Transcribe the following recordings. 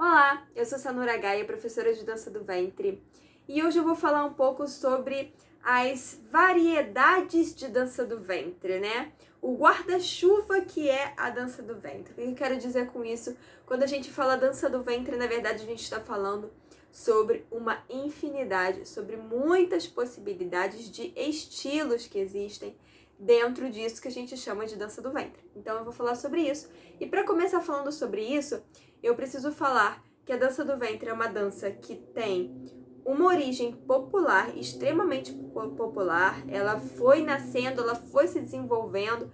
Olá, eu sou Sanura Gaia, professora de dança do ventre, e hoje eu vou falar um pouco sobre as variedades de dança do ventre, né? O guarda-chuva que é a dança do ventre. O que eu quero dizer com isso? Quando a gente fala dança do ventre, na verdade a gente está falando sobre uma infinidade, sobre muitas possibilidades de estilos que existem dentro disso que a gente chama de dança do ventre. Então eu vou falar sobre isso. E para começar falando sobre isso, eu preciso falar que a dança do ventre é uma dança que tem uma origem popular, extremamente popular. Ela foi nascendo, ela foi se desenvolvendo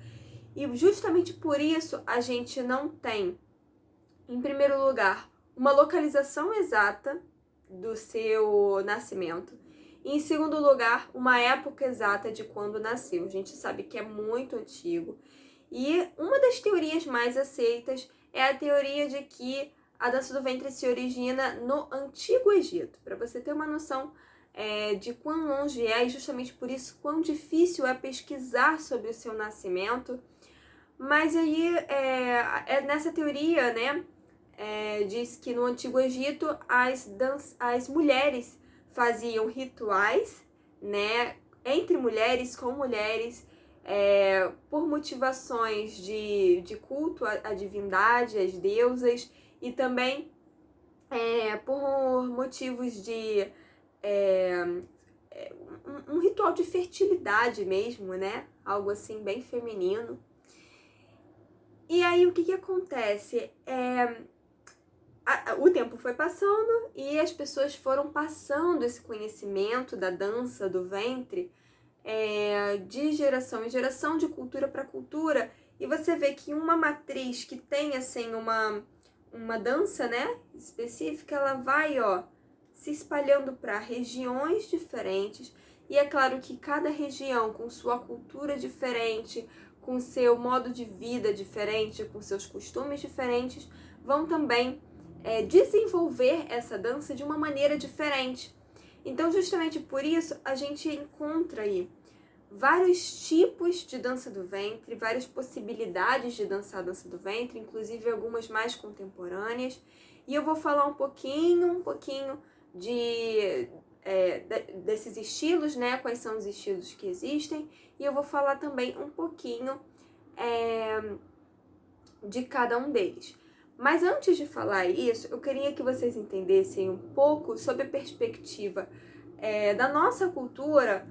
e justamente por isso a gente não tem, em primeiro lugar, uma localização exata do seu nascimento. E, em segundo lugar, uma época exata de quando nasceu. A gente sabe que é muito antigo. E uma das teorias mais aceitas é a teoria de que a dança do ventre se origina no Antigo Egito. Para você ter uma noção de quão longe é e justamente por isso quão difícil é pesquisar sobre o seu nascimento. Mas aí, nessa teoria, né, diz que no Antigo Egito as mulheres faziam rituais, né, entre mulheres, com mulheres, por motivações de culto à divindade, às deusas, e também por motivos de um ritual de fertilidade mesmo, né? Algo assim bem feminino. E aí o que acontece? O tempo foi passando e as pessoas foram passando esse conhecimento da dança do ventre de geração em geração, de cultura para cultura, e você vê que uma matriz que tem assim uma dança, né, específica, ela vai se espalhando para regiões diferentes, e é claro que cada região com sua cultura diferente, com seu modo de vida diferente, com seus costumes diferentes, vão também desenvolver essa dança de uma maneira diferente. Então, justamente por isso, a gente encontra aí vários tipos de dança do ventre, várias possibilidades de dançar a dança do ventre, inclusive algumas mais contemporâneas. E eu vou falar um pouquinho desses estilos, né? Quais são os estilos que existem. E eu vou falar também um pouquinho de cada um deles. Mas antes de falar isso, eu queria que vocês entendessem um pouco sobre a perspectiva da nossa cultura,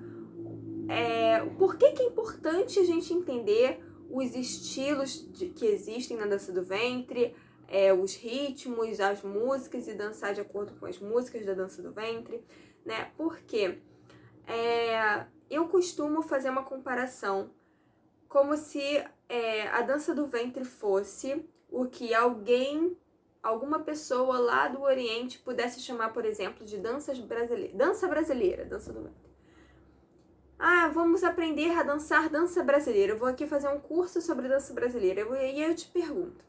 por que é importante a gente entender os estilos que existem na dança do ventre, os ritmos, as músicas, e dançar de acordo com as músicas da dança do ventre, né? Porque eu costumo fazer uma comparação como se a dança do ventre fosse o que alguma pessoa lá do Oriente pudesse chamar, por exemplo, de dança brasileira, dança do ventre. Vamos aprender a dançar dança brasileira. Eu vou aqui fazer um curso sobre dança brasileira. E eu te pergunto,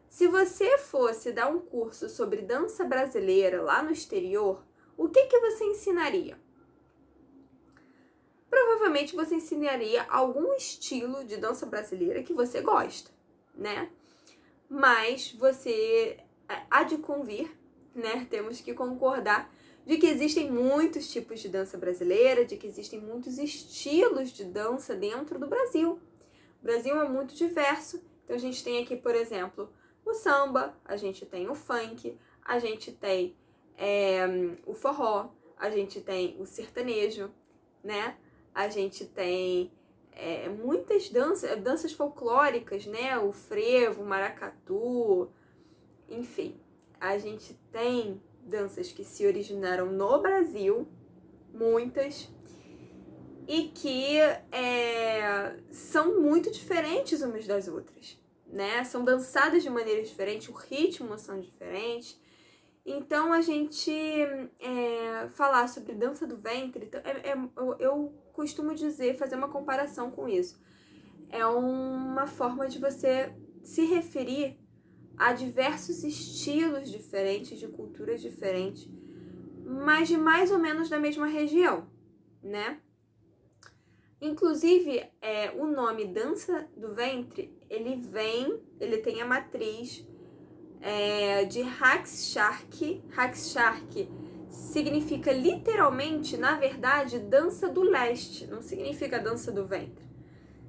se você fosse dar um curso sobre dança brasileira lá no exterior, o que você ensinaria? Provavelmente você ensinaria algum estilo de dança brasileira que você gosta, né? Mas você há de convir, né? Temos que concordar de que existem muitos tipos de dança brasileira, de que existem muitos estilos de dança dentro do Brasil. O Brasil é muito diverso, então a gente tem aqui, por exemplo, o samba, a gente tem o funk, a gente tem o forró, a gente tem o sertanejo, né? A gente tem muitas danças folclóricas, né? O frevo, o maracatu, enfim. A gente tem danças que se originaram no Brasil, muitas, e que são muito diferentes umas das outras, né? São dançadas de maneira diferente, o ritmo são diferentes. Então, a gente falar sobre dança do ventre, eu costumo dizer, fazer uma comparação com isso. É uma forma de você se referir a diversos estilos diferentes, de culturas diferentes, mas de mais ou menos da mesma região, né? Inclusive, o nome dança do ventre, ele tem a matriz de Haxshark. Haxshark significa literalmente, na verdade, dança do leste. Não significa dança do ventre.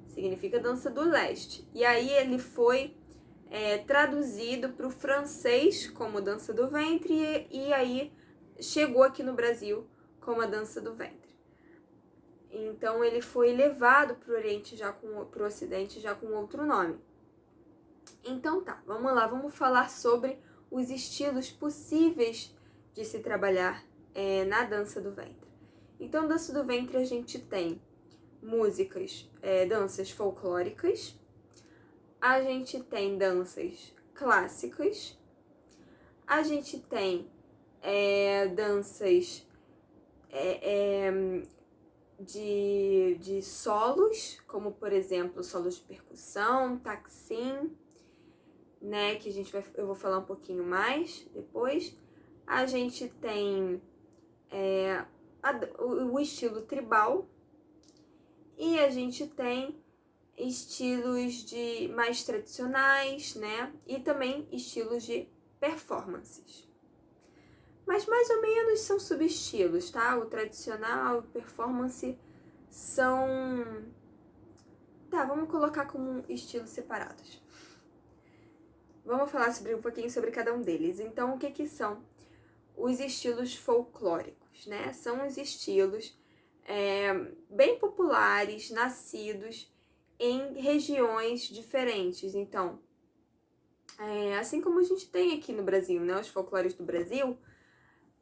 Significa dança do leste. E aí ele foi traduzido para o francês como dança do ventre e aí chegou aqui no Brasil como a dança do ventre. Então ele foi levado para o Oriente para o Ocidente já com outro nome. Então tá, vamos lá, vamos falar sobre os estilos possíveis de se trabalhar na dança do ventre. Então, dança do ventre a gente tem músicas, danças folclóricas, a gente tem danças clássicas, a gente tem danças de solos, como por exemplo solos de percussão, taksim, né, que eu vou falar um pouquinho mais depois. A gente tem o estilo tribal e a gente tem estilos mais tradicionais, né, e também estilos de performances. Mas mais ou menos são subestilos, tá? O tradicional e o performance são... Tá, vamos colocar como estilos separados. Vamos falar um pouquinho sobre cada um deles. Então, o que são os estilos folclóricos, né? São os estilos bem populares, nascidos em regiões diferentes. Então, assim como a gente tem aqui no Brasil, né? Os folclores do Brasil,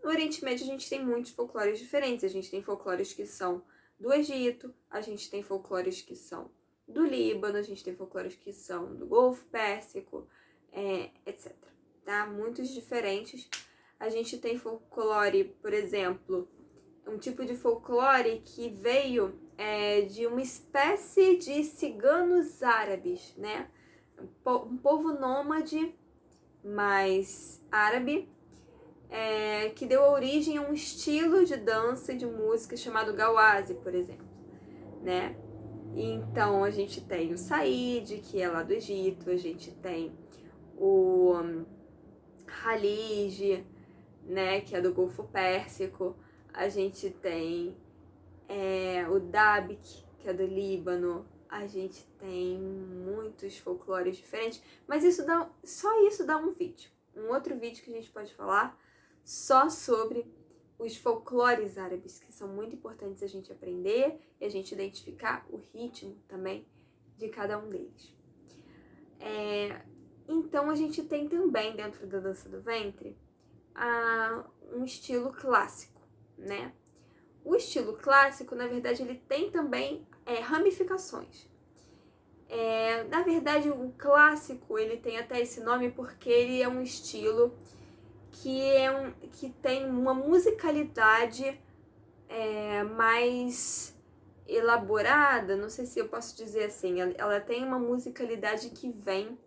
no Oriente Médio a gente tem muitos folclores diferentes. A gente tem folclores que são do Egito, a gente tem folclores que são do Líbano, a gente tem folclores que são do Golfo Pérsico, etc. Tá? Muitos diferentes. A gente tem folclore, por exemplo, um tipo de folclore que veio de uma espécie de ciganos árabes, né? Um povo nômade, mas árabe, que deu origem a um estilo de dança e de música chamado Gawazi, por exemplo, né? Então a gente tem o Said, que é lá do Egito, a gente tem o Khalid, né, que é do Golfo Pérsico, a gente tem o Dabik, que é do Líbano, a gente tem muitos folclores diferentes, mas só isso dá um vídeo, um outro vídeo que a gente pode falar só sobre os folclores árabes, que são muito importantes a gente aprender e a gente identificar o ritmo também de cada um deles. Então a gente tem também dentro da dança do ventre um estilo clássico, né? O estilo clássico, na verdade, ele tem também ramificações. Na verdade, o clássico, ele tem até esse nome porque ele é um estilo que tem uma musicalidade mais elaborada, não sei se eu posso dizer assim, ela tem uma musicalidade que vem,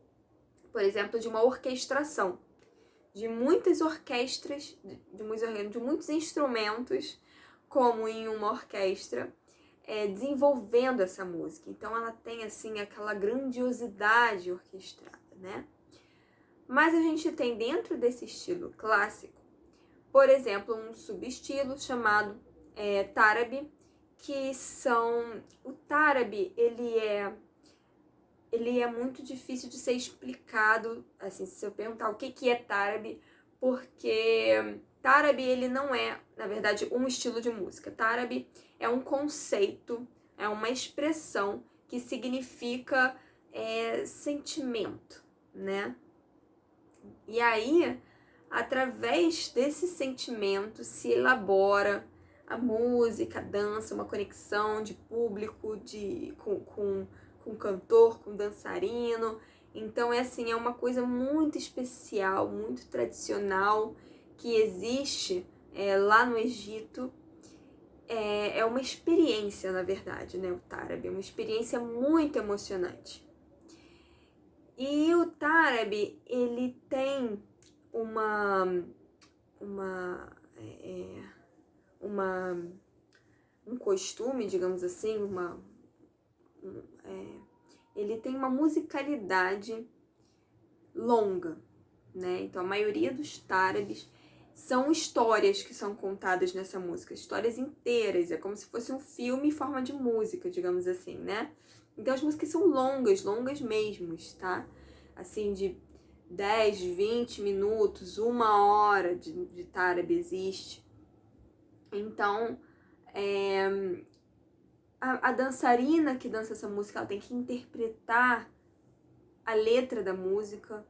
por exemplo, de uma orquestração, de muitas orquestras, de muitos instrumentos, como em uma orquestra, desenvolvendo essa música. Então ela tem assim aquela grandiosidade orquestrada, né? Mas a gente tem dentro desse estilo clássico, por exemplo, um subestilo chamado Tarabi, que são... O Tarabi, ele é muito difícil de ser explicado, assim, se eu perguntar o que é Tarabi, porque Tarabi, ele não é, na verdade, um estilo de música. Tarabi é um conceito, é uma expressão que significa sentimento, né? E aí, através desse sentimento, se elabora a música, a dança, uma conexão de público com cantor, com dançarino. Então, é uma coisa muito especial, muito tradicional, que existe lá no Egito. É uma experiência, na verdade, né, o Tarabi, é uma experiência muito emocionante. E o Tarabi, ele tem um costume, digamos assim, ele tem uma musicalidade longa, né? Então, a maioria dos tárabes são histórias que são contadas nessa música, histórias inteiras, é como se fosse um filme em forma de música, digamos assim, né? Então, as músicas são longas, longas mesmo, tá? Assim, de 10, 20 minutos, 1 hora de tárabe existe. Então, a dançarina que dança essa música, ela tem que interpretar a letra da música,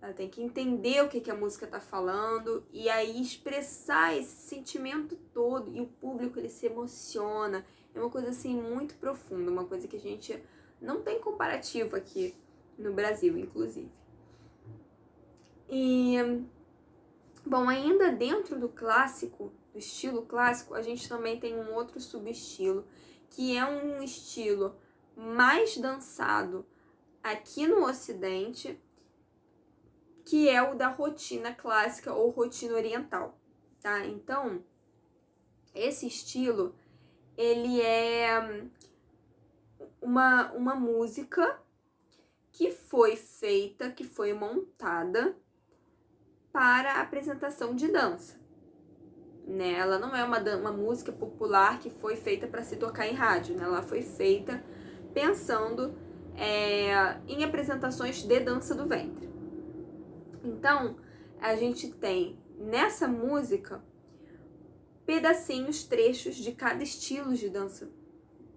ela tem que entender o que a música tá falando e aí expressar esse sentimento todo, e o público, ele se emociona. É uma coisa assim muito profunda, uma coisa que a gente não tem comparativo aqui no Brasil, inclusive. E, bom, ainda dentro do clássico, do estilo clássico, a gente também tem um outro subestilo, que é um estilo mais dançado aqui no Ocidente, que é o da rotina clássica ou rotina oriental, tá? Então, esse estilo, ele é uma música que foi feita, que foi montada para apresentação de dança, né? Ela não é uma música popular que foi feita para se tocar em rádio, né? Ela foi feita pensando em apresentações de dança do ventre. Então, a gente tem nessa música pedacinhos, trechos de cada estilo de dança,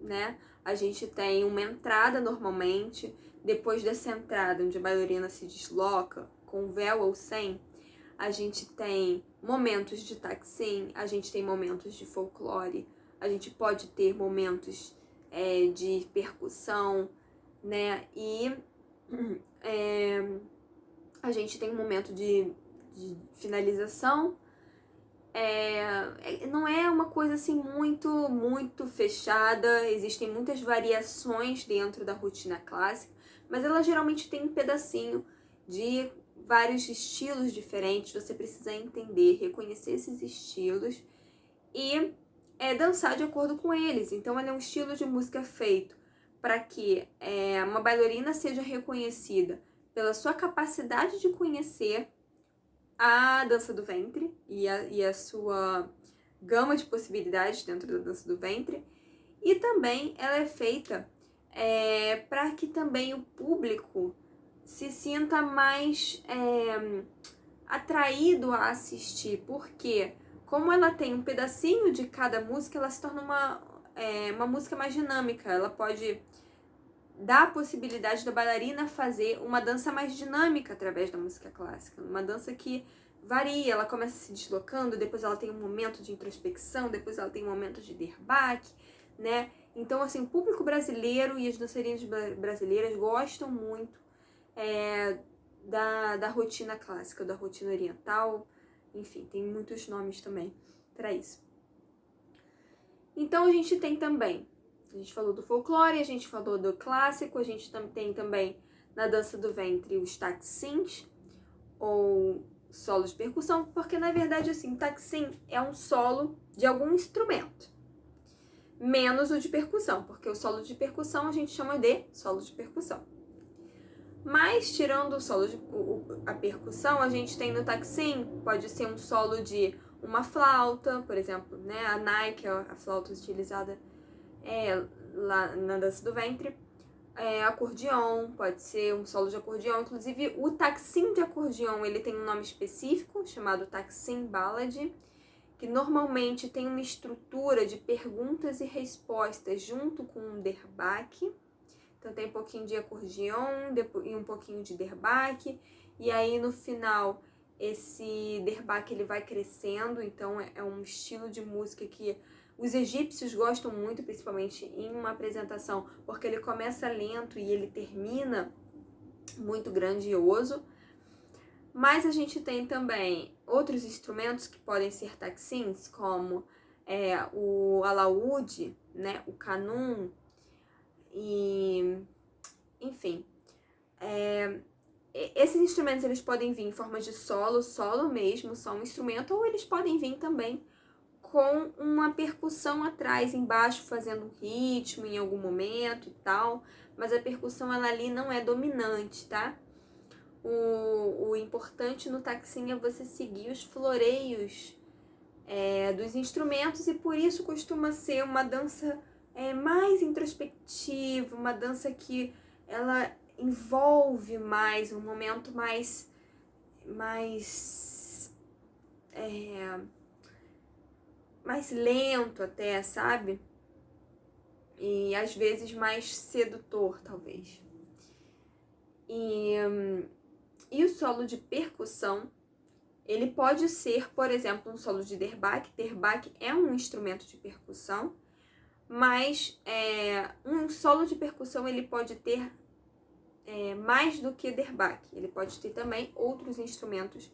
né? A gente tem uma entrada normalmente, depois dessa entrada, onde a bailarina se desloca, com véu ou sem, a gente tem momentos de taksim, a gente tem momentos de folclore, a gente pode ter momentos de percussão, né? E a gente tem um momento de finalização. Não é uma coisa assim muito fechada, existem muitas variações dentro da rotina clássica, mas ela geralmente tem um pedacinho de vários estilos diferentes. Você precisa entender, reconhecer esses estilos e dançar de acordo com eles. Então, ele é um estilo de música feito para que uma bailarina seja reconhecida pela sua capacidade de conhecer a dança do ventre e a sua gama de possibilidades dentro da dança do ventre. E também ela é feita para que também o público se sinta mais atraído a assistir, porque como ela tem um pedacinho de cada música, ela se torna uma música mais dinâmica. Ela pode dar a possibilidade da bailarina fazer uma dança mais dinâmica através da música clássica, uma dança que varia, ela começa se deslocando, depois ela tem um momento de introspecção, depois ela tem um momento de derbaque, né? Então, assim, o público brasileiro e as dançarinas brasileiras gostam muito da rotina clássica, da rotina oriental, enfim, tem muitos nomes também para isso. Então, a gente tem também, a gente falou do folclore, a gente falou do clássico, a gente tem também na dança do ventre os taksims, ou solos de percussão, porque na verdade assim, taksim é um solo de algum instrumento, menos o de percussão, porque o solo de percussão a gente chama de solo de percussão. Mas tirando o solo a percussão, a gente tem no taksim, pode ser um solo de uma flauta, por exemplo, né, a nai, que é a flauta utilizada lá na dança do ventre, acordeon, pode ser um solo de acordeon. Inclusive, o taksim de acordeon, ele tem um nome específico, chamado taksim ballad, que normalmente tem uma estrutura de perguntas e respostas junto com um derbaque. Então, tem um pouquinho de acordeon e um pouquinho de derbaque. E aí, no final, esse derbaque ele vai crescendo. Então, é um estilo de música que os egípcios gostam muito, principalmente em uma apresentação, porque ele começa lento e ele termina muito grandioso. Mas a gente tem também outros instrumentos que podem ser taksims, como o alaúde, né, o kanun, e enfim. Esses instrumentos eles podem vir em forma de solo mesmo, só um instrumento, ou eles podem vir também com uma percussão atrás, embaixo, fazendo um ritmo em algum momento e tal, mas a percussão ela ali não é dominante, tá? o importante no taxim é você seguir os floreios dos instrumentos, e por isso costuma ser uma dança mais introspectiva, uma dança que ela envolve mais, um momento mais lento até, sabe? E às vezes mais sedutor, talvez. E o solo de percussão, ele pode ser, por exemplo, um solo de derbaque. Derbaque é um instrumento de percussão, mas um solo de percussão ele pode ter mais do que derbaque. Ele pode ter também outros instrumentos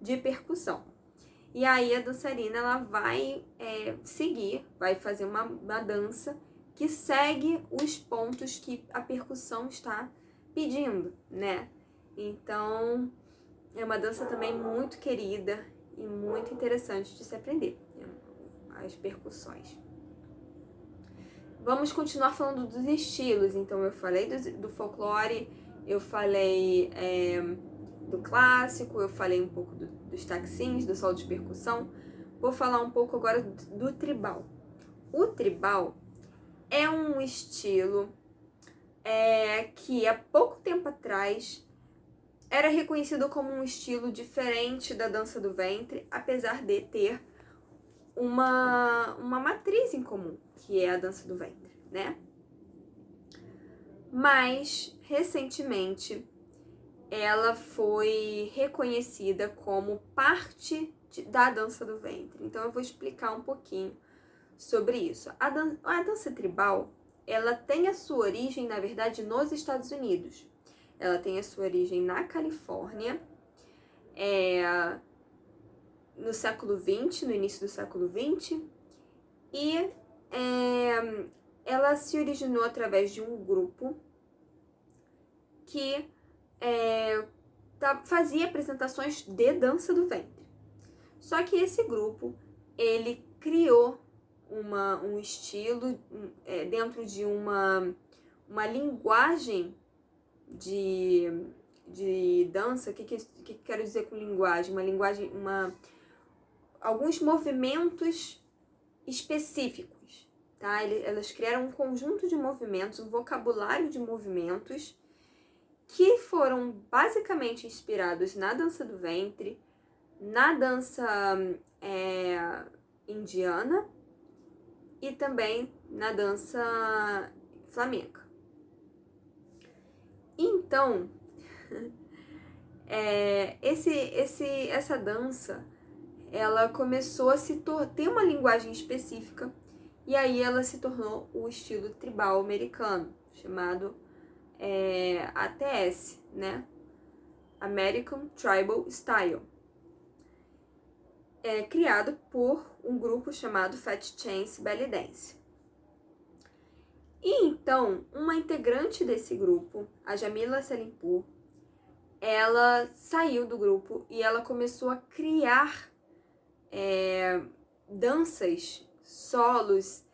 de percussão. E aí a dançarina ela vai seguir, vai fazer uma dança que segue os pontos que a percussão está pedindo, né? Então, é uma dança também muito querida e muito interessante de se aprender, as percussões. Vamos continuar falando dos estilos. Então, eu falei do folclore, eu falei do clássico, eu falei um pouco dos taxins, do solo de percussão. Vou falar um pouco agora do tribal. O tribal é um estilo que há pouco tempo atrás era reconhecido como um estilo diferente da dança do ventre, apesar de ter uma matriz em comum, que é a dança do ventre, né? Mas, recentemente, ela foi reconhecida como parte da dança do ventre. Então, eu vou explicar um pouquinho sobre isso. A dança tribal, ela tem a sua origem, na verdade, nos Estados Unidos. Ela tem a sua origem na Califórnia, no século XX, no início do século XX, e ela se originou através de um grupo que fazia apresentações de dança do ventre. Só que esse grupo, ele criou um estilo dentro de uma linguagem de dança. O que quero dizer com linguagem? Uma linguagem, alguns movimentos específicos, tá? Elas criaram um conjunto de movimentos, um vocabulário de movimentos que foram basicamente inspirados na dança do ventre, na dança indiana e também na dança flamenca. Então, essa dança, ela começou a ter uma linguagem específica, e aí ela se tornou o estilo tribal americano, chamado ATS, né? American Tribal Style. Criado por um grupo chamado Fat Chance Belly Dance. E então, uma integrante desse grupo, a Jamila Salimpour, ela saiu do grupo e ela começou a criar danças, solos,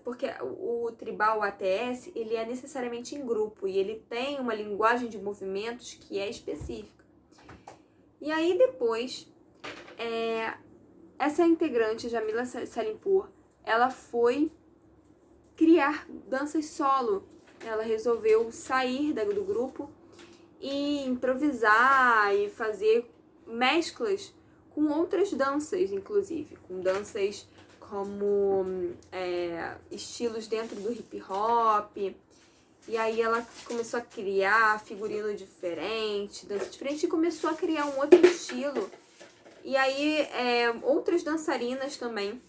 porque o tribal ATS, ele é necessariamente em grupo e ele tem uma linguagem de movimentos que é específica. E aí depois, essa integrante, Jamila Salimpour, ela foi criar danças solo. Ela resolveu sair do grupo e improvisar e fazer mesclas com outras danças, inclusive, com danças como estilos dentro do hip hop. E aí ela começou a criar figurino diferente, dança diferente, e começou a criar um outro estilo. E aí outras dançarinas também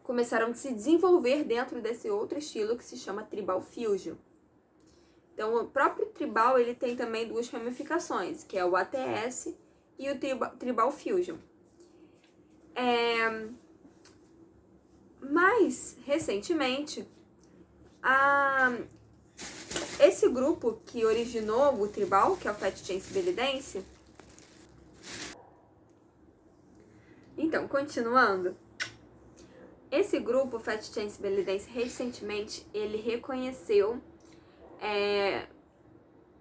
começaram a se desenvolver dentro desse outro estilo que se chama Tribal Fusion. Então, o próprio tribal, ele tem também duas ramificações, que é o ATS e o Tribal Fusion. Mais recentemente, esse grupo que originou o tribal, que é o Fat Chance Belly Dance. Então, continuando, esse grupo, Fat Chance Belly Dance, recentemente, ele reconheceu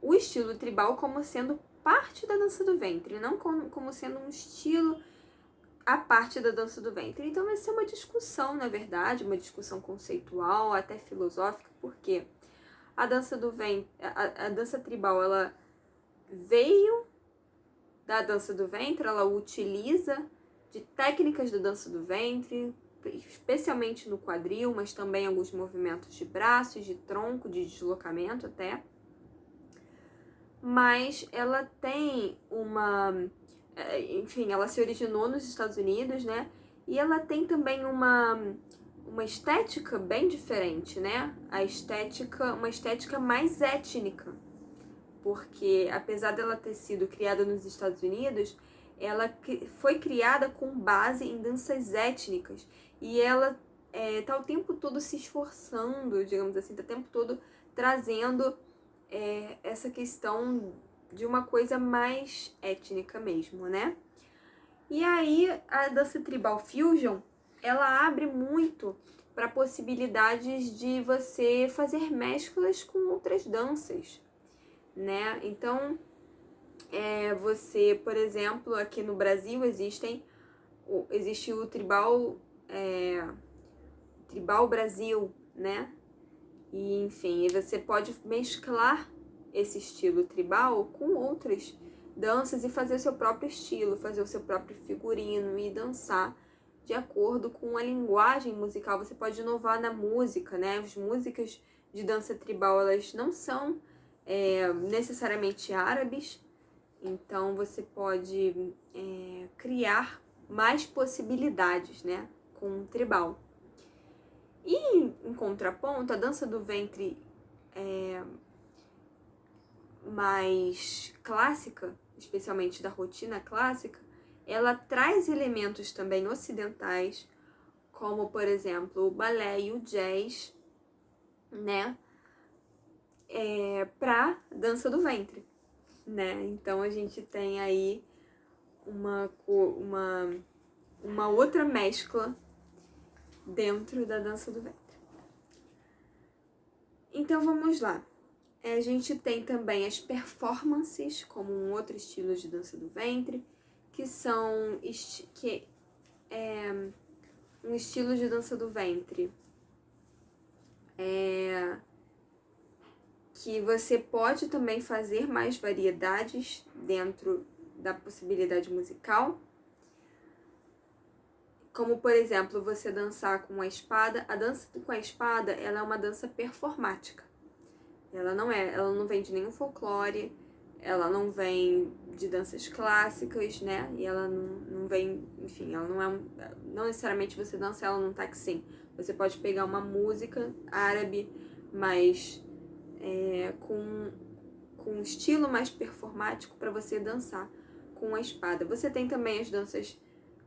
o estilo tribal como sendo parte da dança do ventre, não como sendo um estilo a parte da dança do ventre. Então vai ser uma discussão, na verdade, uma discussão conceitual, até filosófica, porque a dança do ventre, a dança tribal, ela veio da dança do ventre, ela utiliza de técnicas da dança do ventre, especialmente no quadril, mas também alguns movimentos de braços, de tronco, de deslocamento até. Mas ela tem enfim, ela se originou nos Estados Unidos, né? E ela tem também uma estética bem diferente, né? Uma estética mais étnica. Porque apesar dela ter sido criada nos Estados Unidos, ela foi criada com base em danças étnicas. E ela tá o tempo todo se esforçando, digamos assim, tá o tempo todo trazendo essa questão de uma coisa mais étnica mesmo, né? E aí a dança tribal fusion, ela abre muito para possibilidades de você fazer mesclas com outras danças, né? Então, você, por exemplo, aqui no Brasil existe o tribal Brasil, né? E, enfim, você pode mesclar esse estilo tribal com outras danças e fazer o seu próprio estilo, fazer o seu próprio figurino e dançar de acordo com a linguagem musical. Você pode inovar na música, né? As músicas de dança tribal, elas não são necessariamente árabes, então você pode criar mais possibilidades, né, com o tribal. E em contraponto, a dança do ventre mais clássica, especialmente da rotina clássica, ela traz elementos também ocidentais, como por exemplo o balé e o jazz, né, para dança do ventre, né? Então a gente tem aí uma outra mescla dentro da dança do ventre. Então vamos lá. A gente tem também as performances, como um outro estilo de dança do ventre, que são um estilo de dança do ventre que você pode também fazer mais variedades dentro da possibilidade musical. Como, por exemplo, você dançar com a espada. A dança com a espada, ela é uma dança performática. Ela não vem de nenhum folclore, ela não vem de danças clássicas, né? E ela não vem, enfim, ela não necessariamente você dança ela num taksim. Você pode pegar uma música árabe, mas com um estilo mais performático para você dançar com a espada. Você tem também as danças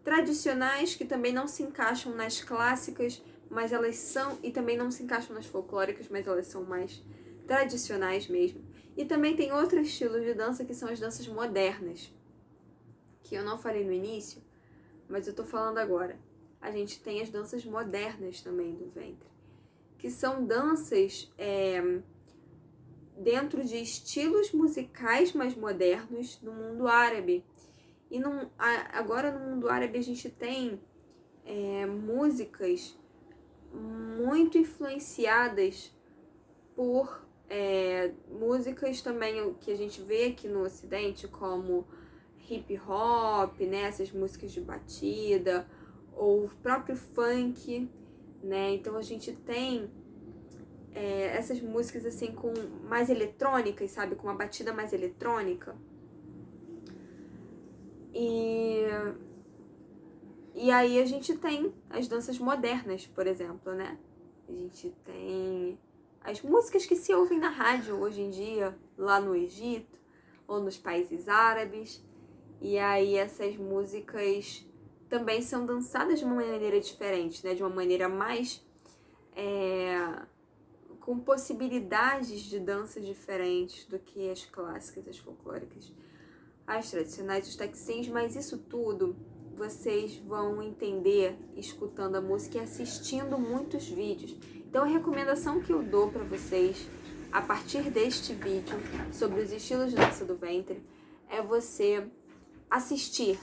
tradicionais, que também não se encaixam nas clássicas, mas elas são, e também não se encaixam nas folclóricas, mas elas são mais tradicionais mesmo. E também tem outro estilo de dança, que são as danças modernas, que eu não falei no início, mas eu tô falando agora. A gente tem as danças modernas também do ventre, que são danças dentro de estilos musicais mais modernos no mundo árabe. E agora no mundo árabe a gente tem músicas muito influenciadas por músicas também que a gente vê aqui no Ocidente, como hip hop, né, essas músicas de batida, ou o próprio funk, né? Então a gente tem essas músicas assim com mais eletrônicas, sabe, com uma batida mais eletrônica. E aí a gente tem as danças modernas, por exemplo, né? A gente tem as músicas que se ouvem na rádio hoje em dia, lá no Egito, ou nos países árabes. E aí essas músicas também são dançadas de uma maneira diferente, né? De uma maneira mais com possibilidades de danças diferentes do que as clássicas, as folclóricas, as tradicionais, os taksims, mas isso tudo vocês vão entender escutando a música e assistindo muitos vídeos. Então a recomendação que eu dou para vocês a partir deste vídeo sobre os estilos de dança do ventre é você assistir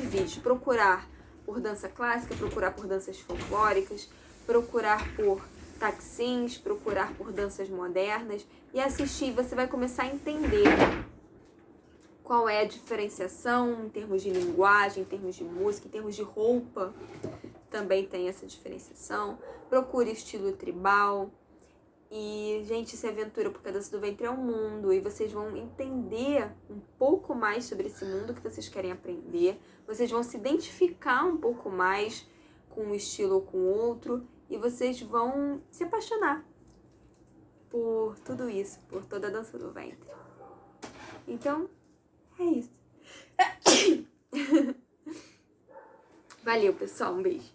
vídeos, procurar por dança clássica, procurar por danças folclóricas, procurar por taxins, procurar por danças modernas e assistir. Você vai começar a entender qual é a diferenciação em termos de linguagem, em termos de música, em termos de roupa. Também tem essa diferenciação. Procure estilo tribal. E, gente, se aventura, porque a dança do ventre é um mundo e vocês vão entender um pouco mais sobre esse mundo que vocês querem aprender. Vocês vão se identificar um pouco mais com um estilo ou com outro e vocês vão se apaixonar por tudo isso, por toda a dança do ventre. Então, é isso. Valeu, pessoal. Um beijo.